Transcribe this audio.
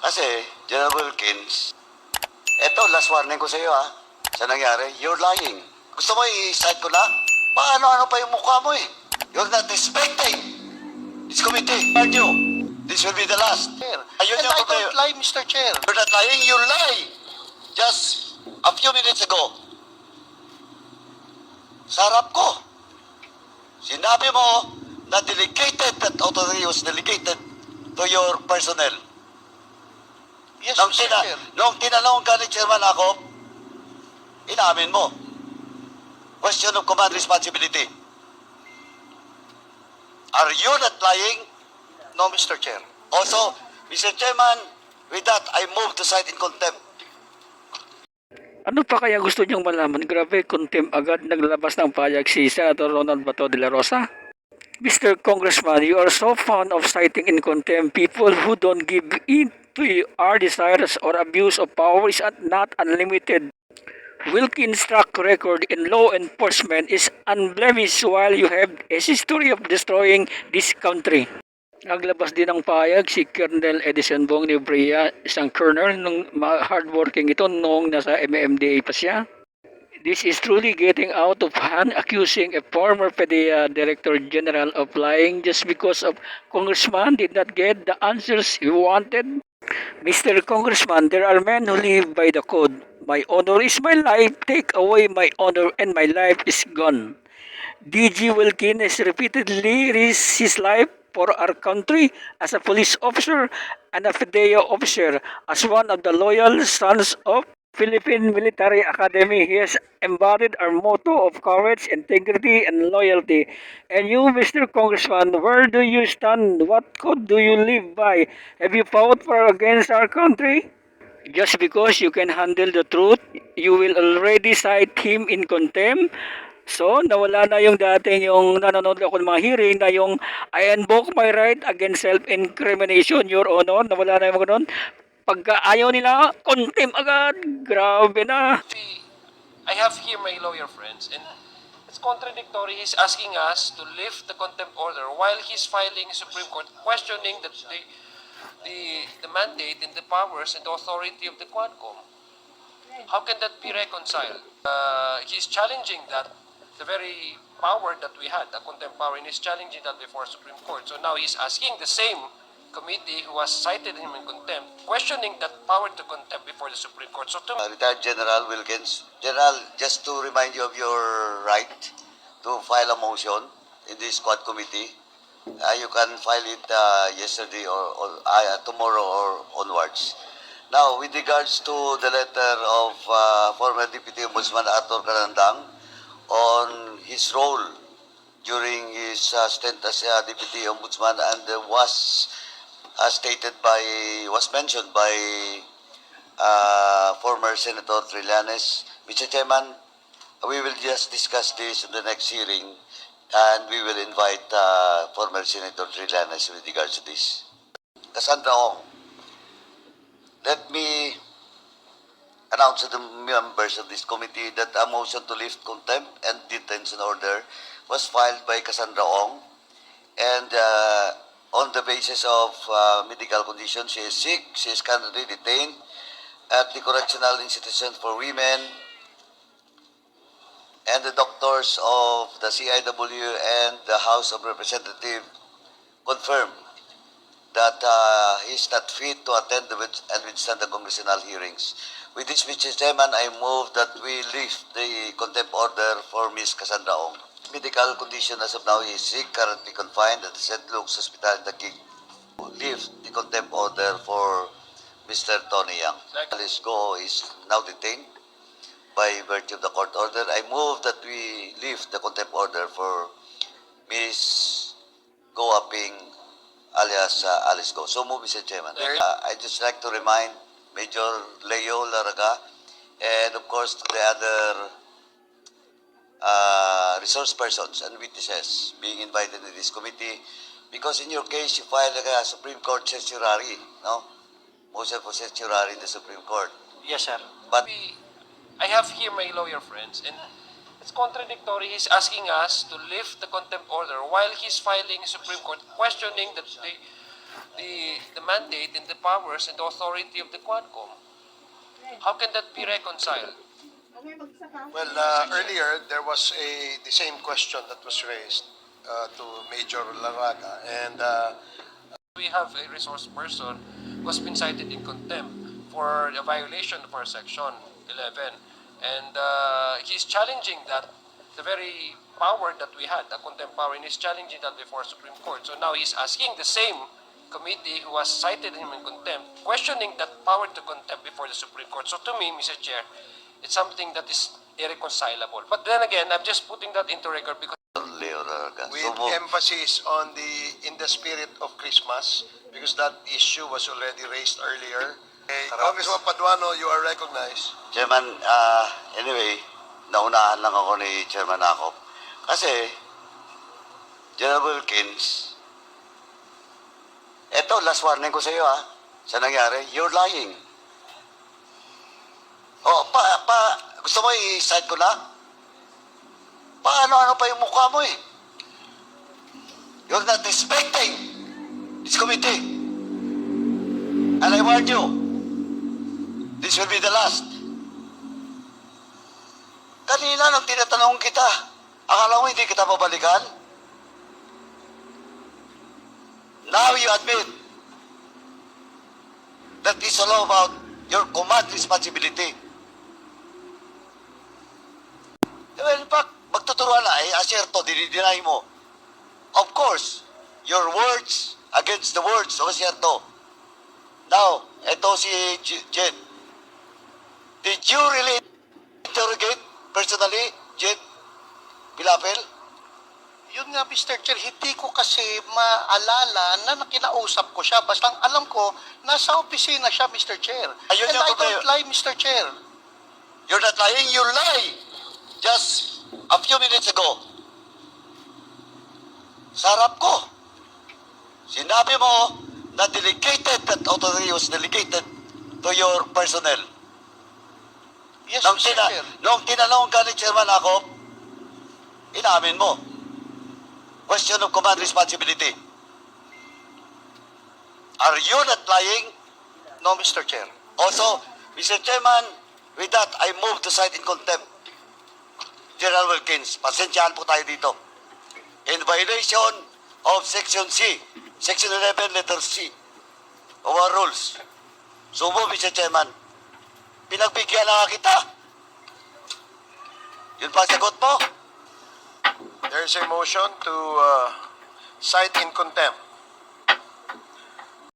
Kasi, General Wilkins, eto, last warning ko sa iyo ha. Sa nangyari, you're lying. Gusto mo i-cite ko na? Paano-ano pa yung mukha mo eh. You're not respecting this committee. Aren't you? This will be the last. Ayun And yung I problema. don't lie, Mr. Chair. You're not lying, you lie. Just a few minutes ago, sa harap ko, sinabi mo na delegated, that authority was delegated to your personnel. Yes, Nung, Mr. Chair. nung tinanong ka ni Chairman ako, inamin mo. Question of command responsibility. Are you not lying? No, Mr. Chair. Also, Mr. Chairman, with that, I move to cite in contempt. Ano pa kaya gusto niyong malaman? Grabe, contempt agad naglabas ng payag si Senator Ronald BATO Dela Rosa. Mr. Congressman, you are so fond of citing in contempt people who don't give in to our desires or abuse of power is not unlimited. Wilkins' track record in law enforcement is unblemished while you have a history of destroying this country. Naglabas din ng payag si Colonel Edison Bong ni Brea, isang colonel nung hardworking ito noong nasa MMDA pa siya. This is truly getting out of hand, accusing a former PDEA Director General of lying just because of Congressman did not get the answers he wanted. Mr. Congressman, there are men who live by the code. My honor is my life, take away my honor and my life is gone. DG Wilkins has repeatedly risked his life for our country as a police officer and a PDEA officer. As one of the loyal sons of Philippine Military Academy, he has embodied our motto of courage, integrity, and loyalty. And you, Mr. Congressman, where do you stand? What code do you live by? Have you fought for or against our country? Just because you can handle the truth, you will already cite him in contempt. So, nawala na yung dating yung nanonood ako ng mga hearing na yung I invoke my right against self-incrimination, Your Honor. Nawala na yung ganun. Pagka ayaw nila, contempt agad. Grabe na. I have here my lawyer friends, and it's contradictory. He's asking us to lift the contempt order while he's filing Supreme Court questioning the mandate and the powers and the authority of the Quadcom. How can that be reconciled? He's challenging that, the very power that we had, the contempt power, and he's challenging that before Supreme Court. So now he's asking the same committee who has cited him in contempt, questioning that power to contempt before the Supreme Court. So to Retired General Wilkins. General, just to remind you of your right to file a motion in this squad committee, you can file it yesterday or tomorrow or onwards. Now, with regards to the letter of former Deputy Ombudsman Arthur Carandang on his role during his stint as Deputy Ombudsman and was mentioned by former Senator Trillanes. Mr. Chairman, we will just discuss this in the next hearing and we will invite former Senator Trillanes with regards to this. Cassandra Ong, let me announce to the members of this committee that a motion to lift contempt and detention order was filed by Cassandra Ong, and on the basis of medical condition, she is sick, she is currently detained at the Correctional Institution for Women, and the doctors of the CIW and the House of Representatives confirmed that he is not fit to attend and withstand the congressional hearings. With this, Mr. Chairman, I move that we lift the contempt order for Ms. Cassandra Ong. Medical condition as of now is sick, currently confined at the St. Luke's Hospital in Taguig. Lift the contempt order for Mr. Tony Yang. Alice Go is now detained by virtue of the court order. I move that we lift the contempt order for Ms. Go Aping alias Alice Go. So move, Mr. Chairman. I'd just like to remind Major Leo Laraga and of course the other resource persons and witnesses being invited to this committee, because in your case you filed a Supreme Court certiorari, no? Motion for certiorari in the Supreme Court. Yes, sir. But I have here my lawyer friends, and it's contradictory. He's asking us to lift the contempt order while he's filing Supreme Court questioning the mandate and the powers and the authority of the Quadcom. How can that be reconciled? Well, earlier there was the same question that was raised to Major Laraga, and We have a resource person who has been cited in contempt for a violation of our section 11, and he's challenging that, the very power that we had, the contempt power, and he's challenging that before Supreme Court. So now he's asking the same committee who has cited him in contempt, questioning that power to contempt before the Supreme Court. So to me, Mr. Chair, it's something that is irreconcilable. But then again, I'm just putting that into record because Leo Larga. with So move. emphasis on in the spirit of Christmas, because that issue was already raised earlier. Congressman Paduano, you are recognized. Chairman, anyway, naunahan lang ako ni Chairman Akop. Kasi, General Wilkins, eto, last warning ko sa iyo sa nangyari, you're lying. Oh, gusto mo i-cite ko na? Paano-ano pa yung mukha mo eh? You're not respecting this committee. And I warn you, this will be the last. Kanina nung tinatanong kita, akala mo hindi kita babalikan? Now you admit that it's all about your command responsibility. Well, in fact, magtuturuan na, asyerto, dinideny mo. Of course, your words against the words of asyerto. Now, eto si Jen. Did you really interrogate personally, Jen Pilapel? Yun nga, Mr. Chair, hindi ko kasi maalala na nakinausap ko siya. Basta ang alam ko, nasa opisina siya, Mr. Chair. Ayun And yung I problema. don't lie, Mr. Chair. You're not lying, you lie. Just a few minutes ago, sa harap ko, sinabi mo na delegated, that authority was delegated to your personnel. Yes, Nung, Mr. Chair. nung tinanong ka ni Chairman Akop, inamin mo. Question of command responsibility. Are you not lying? No, Mr. Chair. Also, Mr. Chairman, with that, I move to cite in contempt General Wilkins. Pasensyahan po tayo dito. In violation of Section C, Section 11, letter C, of our rules. So move, Mr. Chairman. Pinagbigyan na nga kita. Yun pa ang sagot mo? There is a motion to cite in contempt